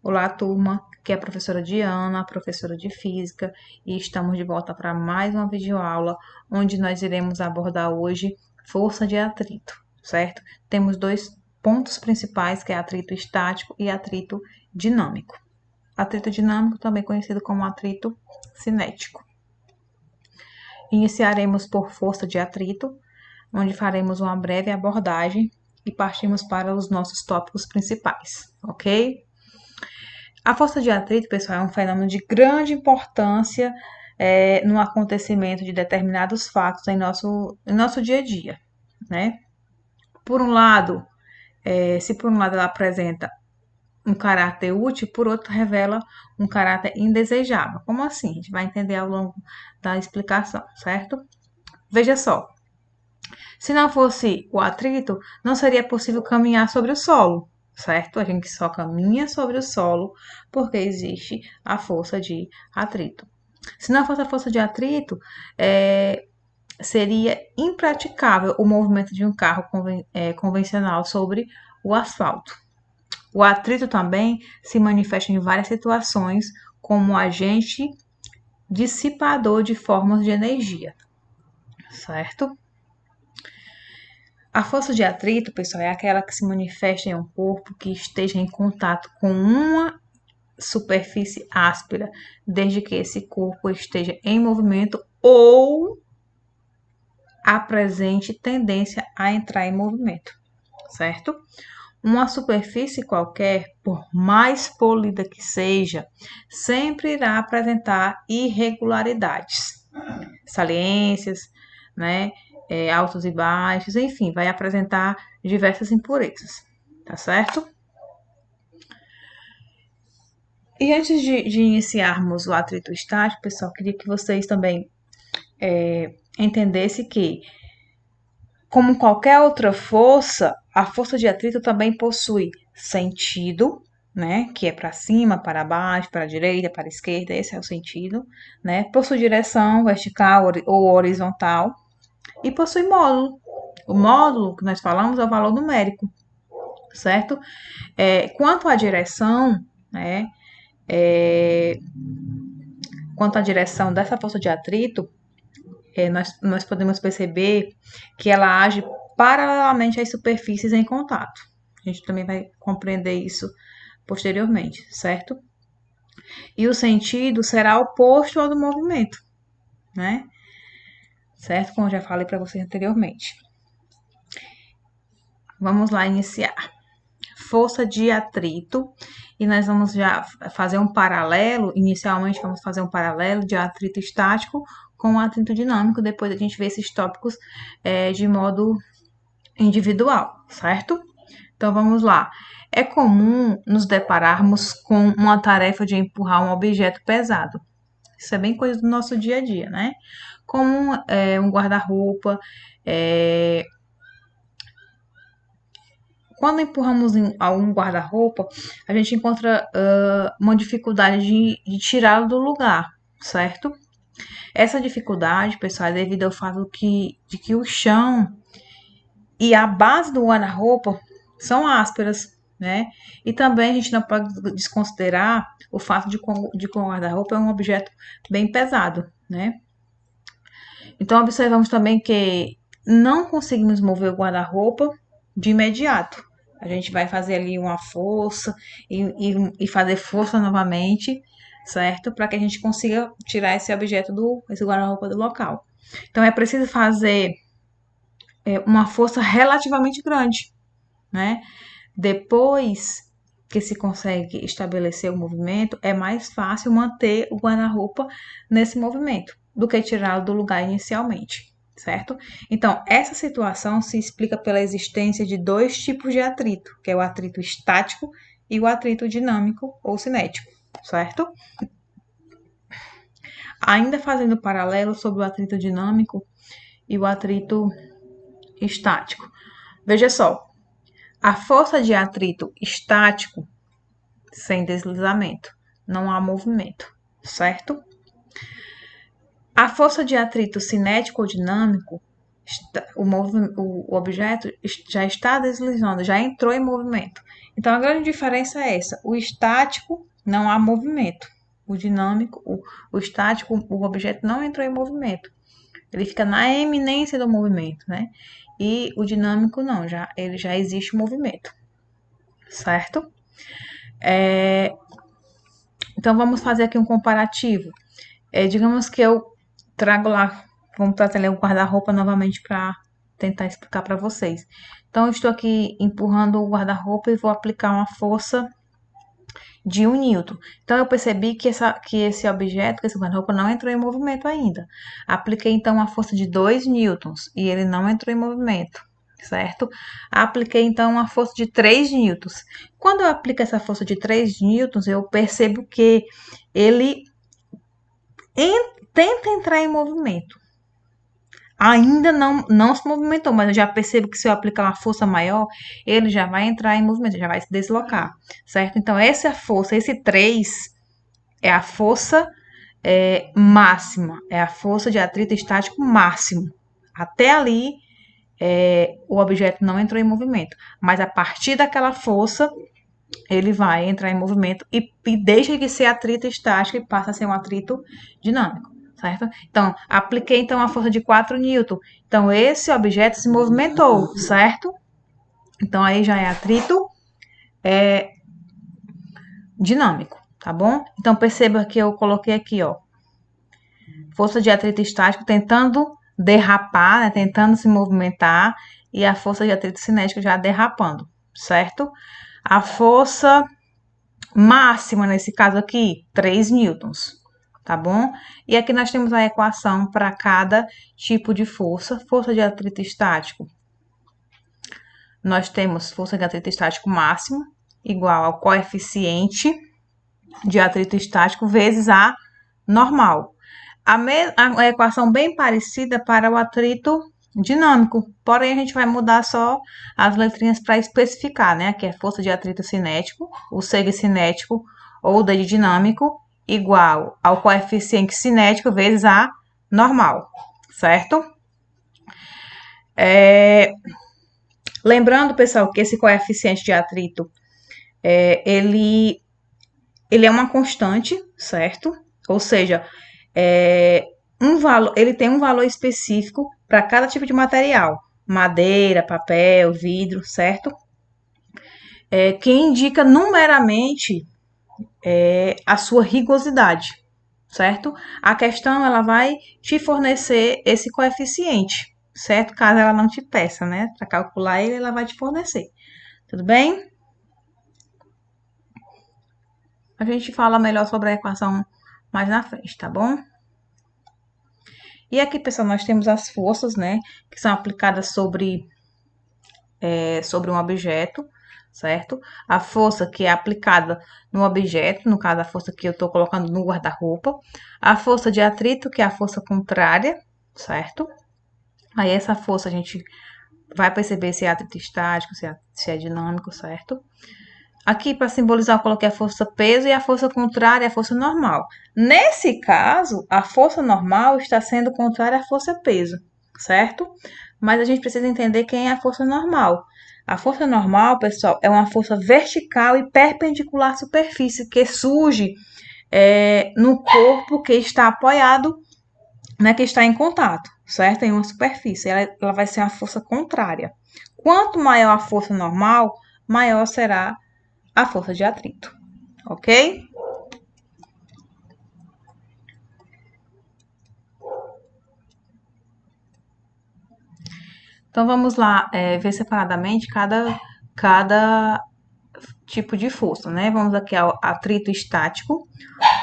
Olá, turma, aqui é a professora Diana, professora de Física, e estamos de volta para mais uma videoaula, onde nós iremos abordar hoje força de atrito, certo? Temos dois pontos principais, que é atrito estático e atrito dinâmico. Atrito dinâmico, também conhecido como atrito cinético. Iniciaremos por força de atrito, onde faremos uma breve abordagem e partimos para os nossos tópicos principais, ok? A força de atrito, pessoal, é um fenômeno de grande importância no acontecimento de determinados fatos em nosso dia a dia, né? Por um lado, se por um lado ela apresenta um caráter útil, por outro revela um caráter indesejável. Como assim? A gente vai entender ao longo da explicação, certo? Veja só, se não fosse o atrito, não seria possível caminhar sobre o solo, certo? A gente só caminha sobre o solo porque existe a força de atrito. Se não fosse a força de atrito, seria impraticável o movimento de um carro convencional sobre o asfalto. O atrito também se manifesta em várias situações como agente dissipador de formas de energia, certo? A força de atrito, pessoal, é aquela que se manifesta em um corpo que esteja em contato com uma superfície áspera, desde que esse corpo esteja em movimento ou apresente tendência a entrar em movimento, certo? Uma superfície qualquer, por mais polida que seja, sempre irá apresentar irregularidades, saliências, né? Altos e baixos, enfim, vai apresentar diversas impurezas, tá certo? E antes de iniciarmos o atrito estático, pessoal, queria que vocês também entendessem que, como qualquer outra força, a força de atrito também possui sentido, né? Que é para cima, para baixo, para a direita, para a esquerda, esse é o sentido, né? Possui direção vertical ou horizontal e possui módulo. O módulo que nós falamos é o valor numérico, certo? Quanto à direção, né? Quanto à direção dessa força de atrito, nós podemos perceber que ela age paralelamente às superfícies em contato. A gente também vai compreender isso posteriormente, certo? E o sentido será oposto ao do movimento, né? Certo? Como eu já falei para vocês anteriormente. Vamos lá iniciar. Força de atrito, e nós vamos já fazer um paralelo. Inicialmente, vamos fazer um paralelo de atrito estático com o atrito dinâmico, depois a gente vê esses tópicos de modo individual, certo? Então vamos lá. É comum nos depararmos com uma tarefa de empurrar um objeto pesado. Isso é bem coisa do nosso dia a dia, né? Como um guarda-roupa. Quando empurramos a um guarda-roupa, a gente encontra uma dificuldade de tirá-lo do lugar, certo? Essa dificuldade, pessoal, é devido ao fato de que o chão e a base do guarda-roupa são ásperas, né? E também a gente não pode desconsiderar o fato de que o guarda-roupa é um objeto bem pesado, né? Então, observamos também que não conseguimos mover o guarda-roupa de imediato. A gente vai fazer ali uma força e fazer força novamente, certo? Para que a gente consiga tirar esse esse guarda-roupa do local. Então, é preciso fazer uma força relativamente grande, né? Depois que se consegue estabelecer o movimento, é mais fácil manter o guarda-roupa nesse movimento do que tirá-lo do lugar inicialmente, certo? Então, essa situação se explica pela existência de dois tipos de atrito, que é o atrito estático e o atrito dinâmico ou cinético, certo? Ainda fazendo paralelo sobre o atrito dinâmico e o atrito estático. Veja só, a força de atrito estático, sem deslizamento, não há movimento, certo? A força de atrito cinético ou dinâmico, o objeto já está deslizando, já entrou em movimento. Então, a grande diferença é essa. O estático, não há movimento. O dinâmico, o estático, o objeto não entrou em movimento. Ele fica na eminência do movimento, né? E o dinâmico não, ele já existe movimento, certo? Então, vamos fazer aqui um comparativo. Digamos que eu trago lá, vamos trazer o guarda-roupa novamente para tentar explicar para vocês. Então, eu estou aqui empurrando o guarda-roupa e vou aplicar uma força de 1 newton. Então, eu percebi que esse objeto, que esse guarda-roupa não entrou em movimento ainda. Apliquei, então, uma força de 2 newtons e ele não entrou em movimento, certo? Apliquei, então, uma força de 3 newtons. Quando eu aplico essa força de 3 newtons, eu percebo que ele tenta entrar em movimento. Ainda não se movimentou, mas eu já percebo que se eu aplicar uma força maior, ele já vai entrar em movimento, já vai se deslocar, certo? Então, essa força, esse 3 é a força máxima, é a força de atrito estático máximo. Até ali, o objeto não entrou em movimento, mas a partir daquela força, ele vai entrar em movimento e deixa de ser atrito estático e passa a ser um atrito dinâmico. Certo? Então, apliquei então a força de 4 newton. Então, esse objeto se movimentou, certo? Então, aí já é atrito dinâmico, tá bom? Então, perceba que eu coloquei aqui, ó, força de atrito estático tentando derrapar, né, tentando se movimentar, e a força de atrito cinético já derrapando, certo? A força máxima, nesse caso aqui, 3 newtons, tá bom? E aqui nós temos a equação para cada tipo de força. Força de atrito estático, nós temos força de atrito estático máximo igual ao coeficiente de atrito estático vezes a normal. A equação bem parecida para o atrito dinâmico, porém a gente vai mudar só as letrinhas para especificar, né? Aqui é força de atrito cinético, o seg cinético ou o D dinâmico igual ao coeficiente cinético vezes a normal, certo? Lembrando, pessoal, que esse coeficiente de atrito, ele é uma constante, certo? Ou seja, ele tem um valor específico para cada tipo de material. Madeira, papel, vidro, certo? Que indica numericamente a sua rigosidade, certo? A questão, ela vai te fornecer esse coeficiente, certo? Caso ela não te peça, né? Para calcular ele, ela vai te fornecer. Tudo bem? A gente fala melhor sobre a equação mais na frente, tá bom? E aqui, pessoal, nós temos as forças, né? Que são aplicadas sobre um objeto, certo? A força que é aplicada no objeto, no caso, a força que eu estou colocando no guarda-roupa. A força de atrito, que é a força contrária, certo? Aí, essa força a gente vai perceber se é atrito estático, se é dinâmico, certo? Aqui, para simbolizar, eu coloquei a força peso e a força contrária, a força normal. Nesse caso, a força normal está sendo contrária à força peso, certo? Mas a gente precisa entender quem é a força normal. A força normal, pessoal, é uma força vertical e perpendicular à superfície que surge no corpo que está apoiado, né, que está em contato, certo? Em uma superfície. Ela vai ser uma força contrária. Quanto maior a força normal, maior será a força de atrito, ok? Então, vamos lá ver separadamente cada tipo de força, né? Vamos aqui ao atrito estático.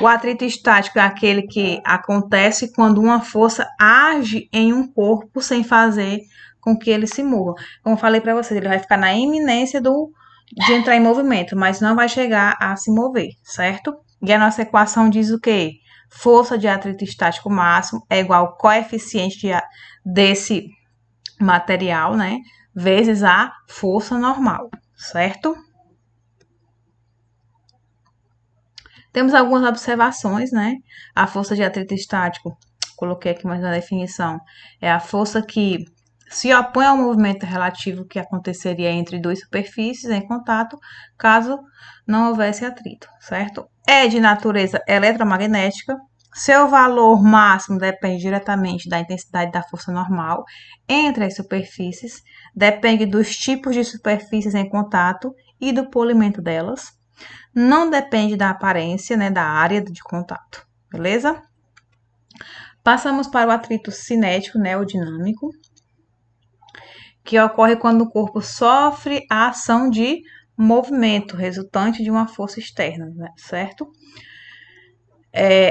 O atrito estático é aquele que acontece quando uma força age em um corpo sem fazer com que ele se mova. Como eu falei para vocês, ele vai ficar na iminência de entrar em movimento, mas não vai chegar a se mover, certo? E a nossa equação diz o quê? Força de atrito estático máximo é igual ao coeficiente desse material, né? Vezes a força normal, certo? Temos algumas observações, né? A força de atrito estático, coloquei aqui mais na definição, é a força que se opõe ao movimento relativo que aconteceria entre duas superfícies em contato, caso não houvesse atrito, certo? É de natureza eletromagnética. Seu valor máximo depende diretamente da intensidade da força normal entre as superfícies, depende dos tipos de superfícies em contato e do polimento delas. Não depende da aparência, né, da área de contato, beleza? Passamos para o atrito cinético, né, ou dinâmico, que ocorre quando o corpo sofre a ação de movimento resultante de uma força externa, né, certo?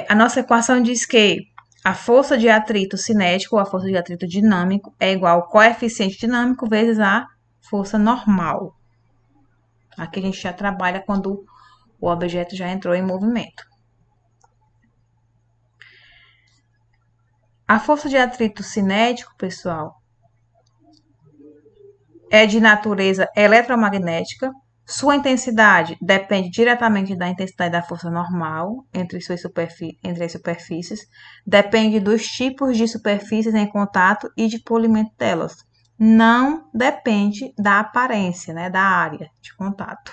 A nossa equação diz que a força de atrito cinético ou a força de atrito dinâmico é igual ao coeficiente dinâmico vezes a força normal. Aqui a gente já trabalha quando o objeto já entrou em movimento. A força de atrito cinético, pessoal, é de natureza eletromagnética. Sua intensidade depende diretamente da intensidade da força normal entre as superfícies, depende dos tipos de superfícies em contato e de polimento delas. Não depende da aparência, né, da área de contato.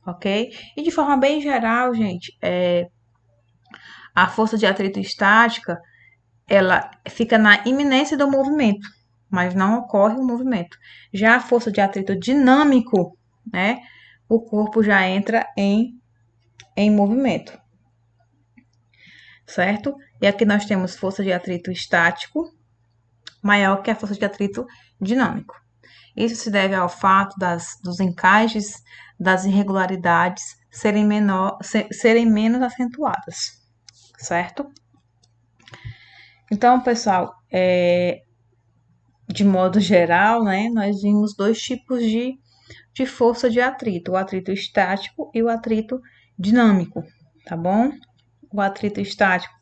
Ok? E de forma bem geral, gente, a força de atrito estática, ela fica na iminência do movimento, mas não ocorre o movimento. Já a força de atrito dinâmico, né, o corpo já entra em movimento, certo? E aqui nós temos força de atrito estático maior que a força de atrito dinâmico. Isso se deve ao fato dos encaixes, das irregularidades serem menos acentuadas, certo? Então, pessoal, de modo geral, né, nós vimos dois tipos de força de atrito, o atrito estático e o atrito dinâmico, tá bom? O atrito estático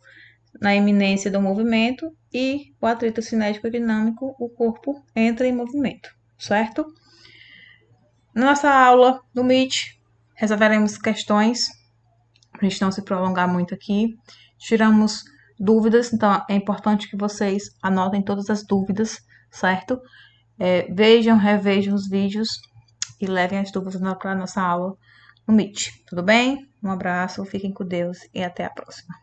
na iminência do movimento e o atrito cinético e dinâmico, o corpo entra em movimento, certo? Na nossa aula do Meet, resolveremos questões, para a gente não se prolongar muito aqui. Tiramos dúvidas, então é importante que vocês anotem todas as dúvidas, certo? Vejam, revejam os vídeos e levem as dúvidas para a nossa aula no Meet, tudo bem? Um abraço, fiquem com Deus e até a próxima.